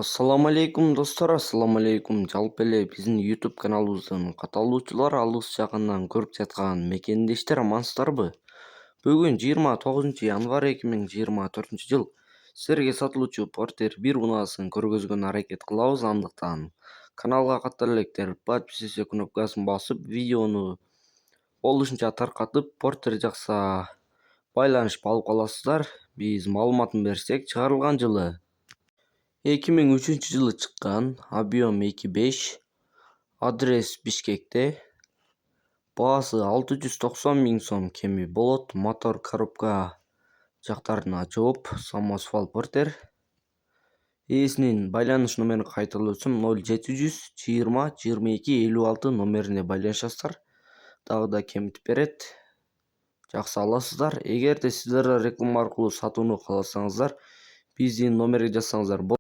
Assalamu алейкум достор, ассаламу алейкум. Жалпы эле биздин YouTube каналыбыздын катталуучулар алыс жагынан көрүп жаткан мекендештер амансыздарбы? Бүгүн 29 январь 2024 жыл силерге сатылуучу Porter 1 унаасын көргөзгөнгө аракет кылабыз. Андыктан каналга каттар электер подписчика кнопкасын басып, видеону болушунча таркатып, Porter жакса байланышып алып каласыздар. Биз маалыматын берсек, чыгарылган жылы 2003-жылы чыккан, объем 2.5, адрес Бишкекте, баасы 690 000 сом кеми болот, мотор коробка жактарына жооп, самосвал Porter. Ээсинин байланыш номерин кайталап өтсөм 0700 20 22 56 номерине байланышасыздар. Дагы да кемитип берет. Жакшы аласыздар. Эгерде сиздер реклама аркылуу сатууну кааласаңыздар, биздин номерге жазсаңыздар болот.